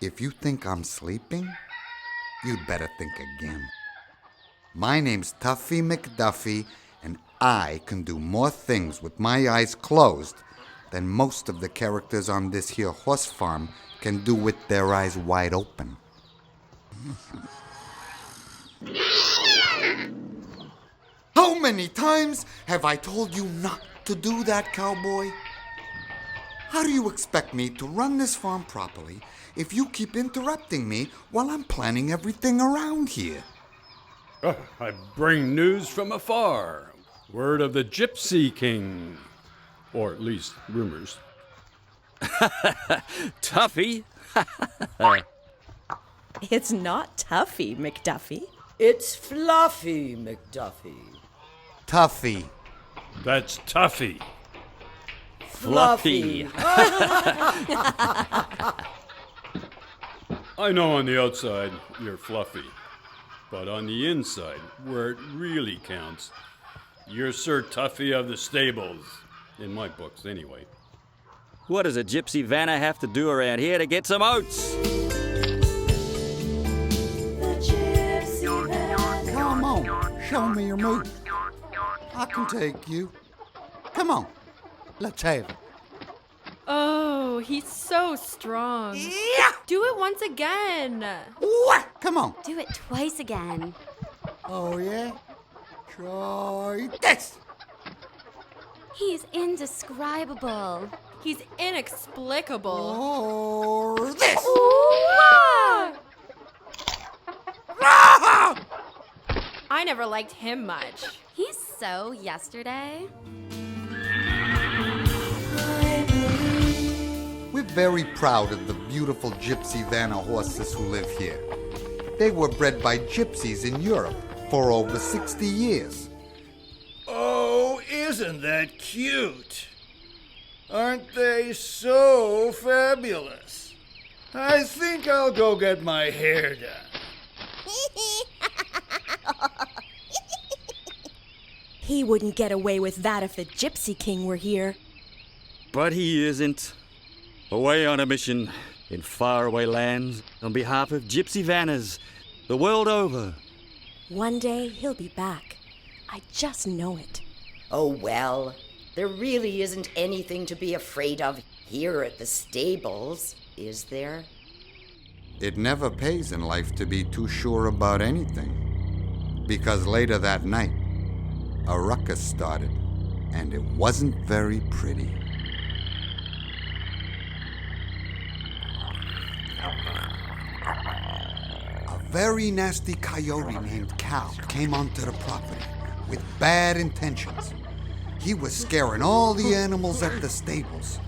If you think I'm sleeping, you'd better think again. My name's Tuffy McDuffy, and I can do more things with my eyes closed than most of the characters on this here horse farm can do with their eyes wide open. How many times have I told you not to do that, cowboy? How do you expect me to run this farm properly if you keep interrupting me while I'm planning everything around here? I bring news from afar. Word of the Gypsy King. Or at least rumors. Tuffy? It's not Tuffy McDuffy. It's Fluffy McDuffy. Tuffy. That's Tuffy. Fluffy. I know on the outside you're fluffy. But on the inside, where it really counts, you're Sir Tuffy of the stables. In my books, anyway. What does a Gypsy Vanner have to do around here to get some oats? Come on, show me your moves. I can take you. Come on, let's have it. Oh, he's so strong. Yeah! Do it once again. What? Come on. Do it twice again. Oh, yeah? Try this. He's indescribable. He's inexplicable. Or this. Ah! I never liked him much. He's so yesterday. We're very proud of the beautiful Gypsy Vanner horses who live here. They were bred by gypsies in Europe for over 60 years. Oh, isn't that cute? Aren't they so fabulous? I think I'll go get my hair done. He wouldn't get away with that if the Gypsy King were here. But he isn't. Away on a mission in faraway lands on behalf of Gypsy Vanners the world over. One day he'll be back. I just know it. Oh, well, there really isn't anything to be afraid of here at the stables, is there? It never pays in life to be too sure about anything. Because later that night, a ruckus started, and it wasn't very pretty. A very nasty coyote named Cal came onto the property with bad intentions. He was scaring all the animals at the stables.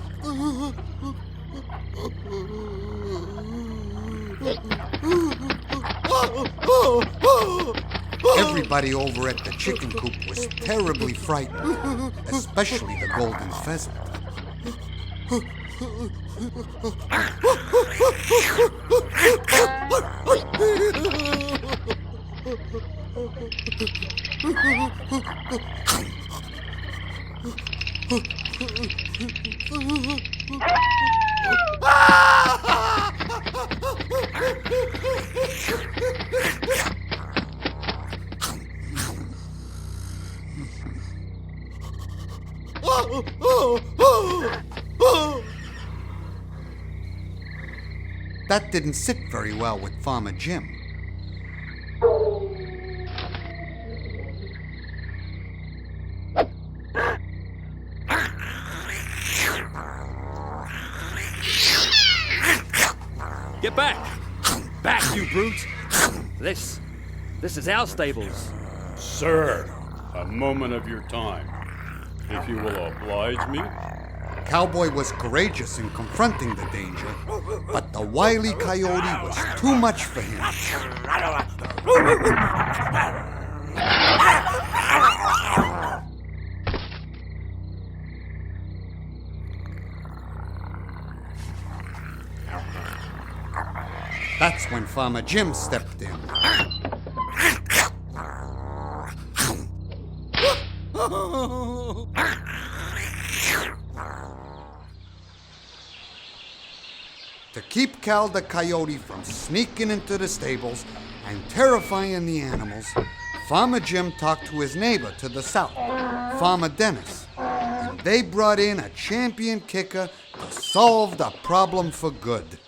Everybody over at the chicken coop was terribly frightened, especially the golden pheasant. That didn't sit very well with Farmer Jim. Get back! Back, you brute! This is our stables. Sir, a moment of your time. If you will oblige me. Cowboy was courageous in confronting the danger, but the wily coyote was too much for him. That's when Farmer Jim stepped in. To keep Cal the coyote from sneaking into the stables and terrifying the animals, Farmer Jim talked to his neighbor to the south, Farmer Dennis, and they brought in a champion kicker to solve the problem for good.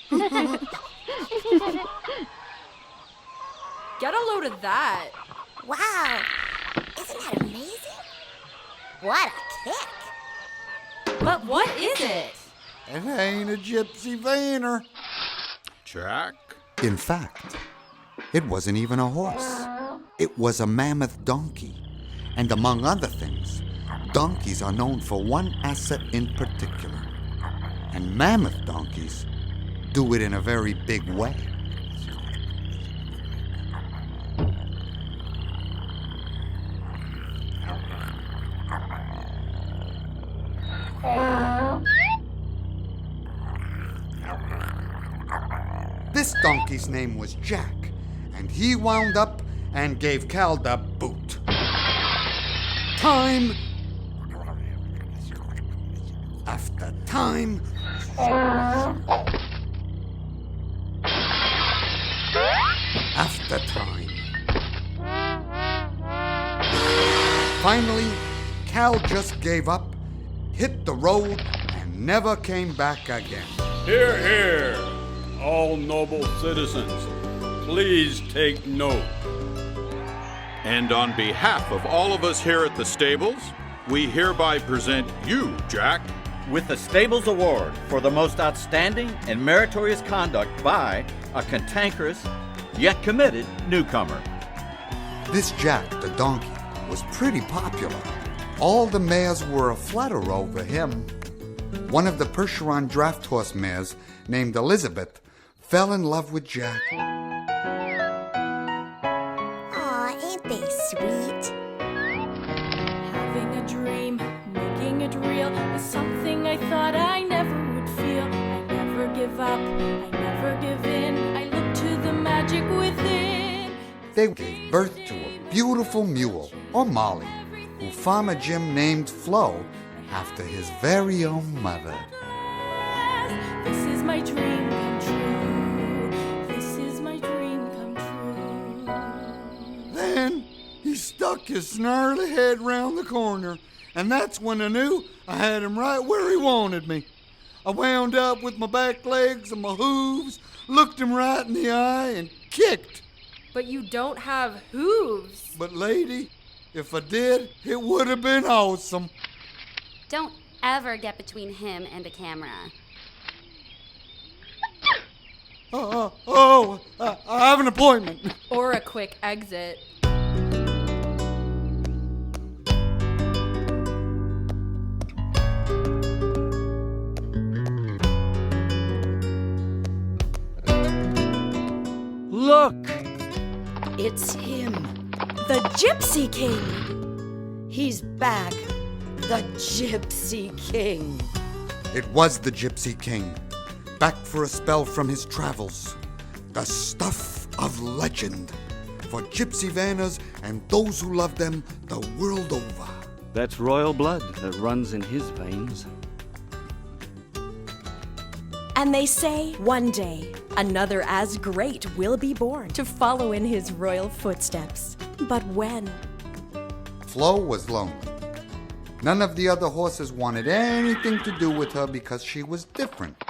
Get a load of that. Wow, isn't that amazing? What a kick! But what is it? It ain't a Gypsy Vanner. Jack? In fact, it wasn't even a horse. It was a mammoth donkey. And among other things, donkeys are known for one asset in particular. And mammoth donkeys do it in a very big way. This donkey's name was Jack, and he wound up and gave Cal the boot. Time after time after time. Finally, Cal just gave up, hit the road, and never came back again. Hear, hear! All noble citizens, please take note. And on behalf of all of us here at the stables, we hereby present you, Jack, with the Stables Award for the most outstanding and meritorious conduct by a cantankerous yet committed newcomer. This Jack, the donkey, was pretty popular. All the mares were a flutter over him. One of the Percheron draft horse mares, named Elizabeth, fell in love with Jack. Aw, ain't they sweet? Having a dream, making it real, is something I thought I never would feel. I never give up, I never give in. I look to the magic within. They gave birth to a beautiful mule, or Molly, who Farmer Jim named Flo after his very own mother. This is my dream come true. This is my dream come true. Then he stuck his snarly head round the corner, and that's when I knew I had him right where he wanted me. I wound up with my back legs and my hooves, looked him right in the eye, and kicked. But you don't have hooves. But lady, if I did, it would have been awesome. Don't ever get between him and the camera. I have an appointment. Or a quick exit. Look! It's him. The Gypsy King! He's back. The Gypsy King. It was the Gypsy King, back for a spell from his travels. The stuff of legend for Gypsy Vanners and those who love them the world over. That's royal blood that runs in his veins. And they say one day another as great will be born to follow in his royal footsteps. But when? Flo was lonely. None of the other horses wanted anything to do with her because she was different.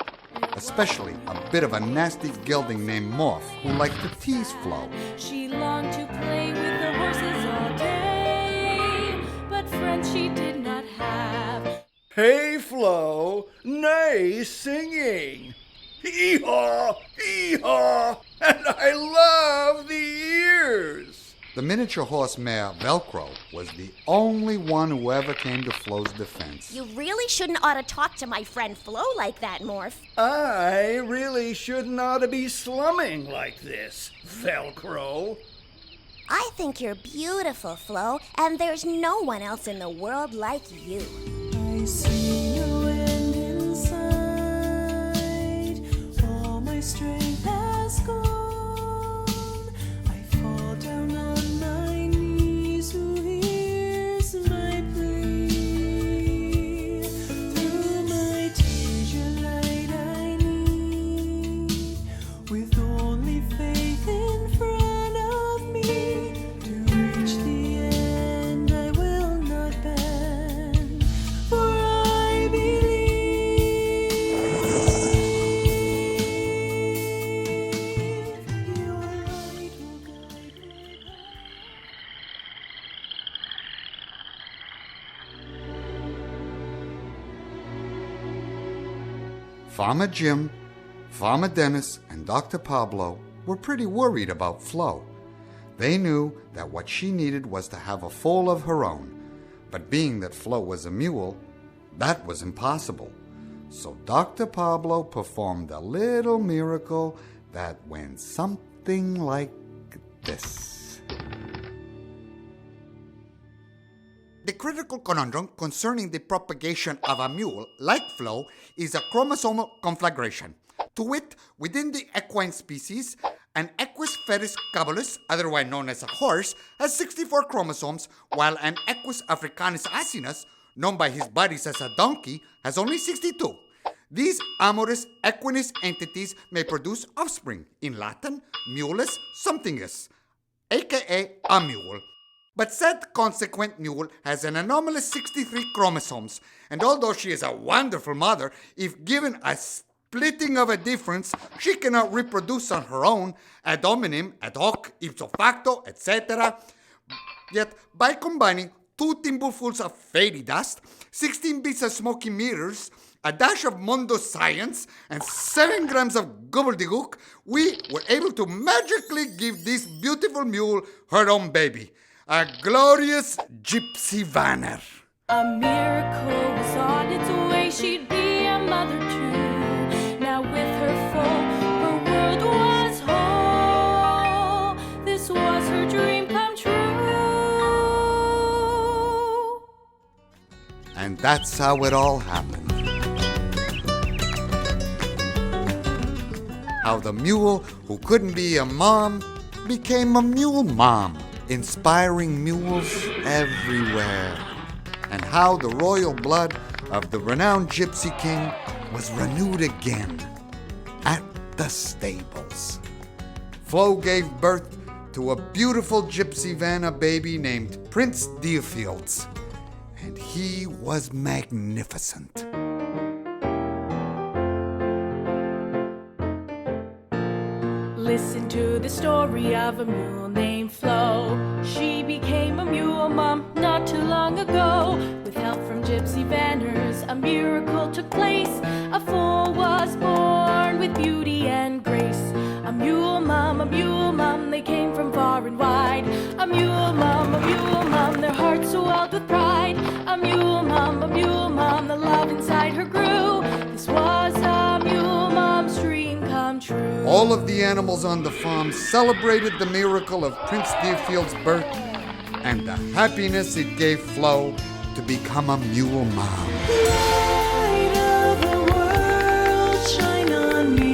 Especially a bit of a nasty gelding named Morph who liked to tease Flo. She longed to play with the horses all day, but friends she did not have. Hey, Flo, nice singing. Hee-haw, hee-haw, and I love the ears. The miniature horse mare Velcro was the only one who ever came to Flo's defense. You really shouldn't ought to talk to my friend Flo like that, Morph. I really shouldn't ought to be slumming like this, Velcro. I think you're beautiful, Flo, and there's no one else in the world like you. I see the wind inside, all my strength has gone. I fall down on my knees, who hears my plea? Farmer Jim, Farmer Dennis, and Dr. Pablo were pretty worried about Flo. They knew that what she needed was to have a foal of her own, but being that Flo was a mule, that was impossible. So Dr. Pablo performed a little miracle that went something like this. The critical conundrum concerning the propagation of a mule, like Flo, is a chromosomal conflagration. To wit, within the equine species, an Equus fetus caballus, otherwise known as a horse, has 64 chromosomes, while an Equus africanus asinus, known by his buddies as a donkey, has only 62. These amorous equinous entities may produce offspring, in Latin, mulus somethingus, aka a mule. But said consequent mule has an anomalous 63 chromosomes, and although she is a wonderful mother, if given a splitting of a difference, she cannot reproduce on her own, ad hominem, ad hoc, ipso facto, etc. Yet, by combining 2 thimblefuls of fairy dust, 16 bits of smoky mirrors, a dash of mondo science, and 7 grams of gobbledygook, we were able to magically give this beautiful mule her own baby. A glorious Gypsy Vanner. A miracle was on its way, she'd be a mother too. Now with her full, her world was whole. This was her dream come true. And that's how it all happened. How the mule who couldn't be a mom became a mule mom, inspiring mules everywhere. And how the royal blood of the renowned Gypsy King was renewed again at the stables. Flo gave birth to a beautiful Gypsy Vanner baby named Prince Deerfield, and he was magnificent. Listen to the story of a mule named Flo. She became a mule mom not too long ago. With help from Gypsy Vanners, a miracle took place. A foal was born with beauty and grace. A mule mom, they came from far and wide. A mule mom, their hearts swelled with pride. A mule mom, the love inside her grew. This was a mule mom's dream come true. All of the animals on the farm celebrated the miracle of Prince Deerfield's birth and the happiness it gave Flo to become a mule mom. Light of the world, shine on me.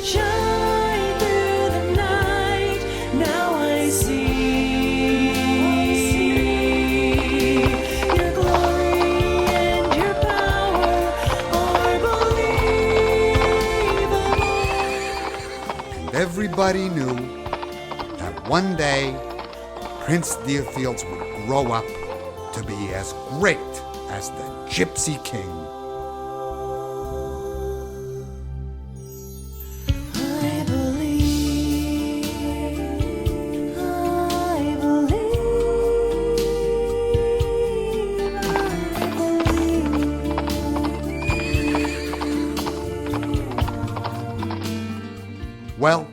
Shine through the night, now I see. Your glory and your power are believable. And everybody knew that one day Prince Deerfield would grow up to be as great as the Gypsy King. I believe, I believe, I believe. Well,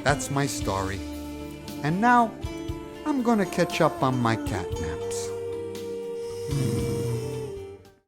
that's my story. And now I'm gonna catch up on my cat naps.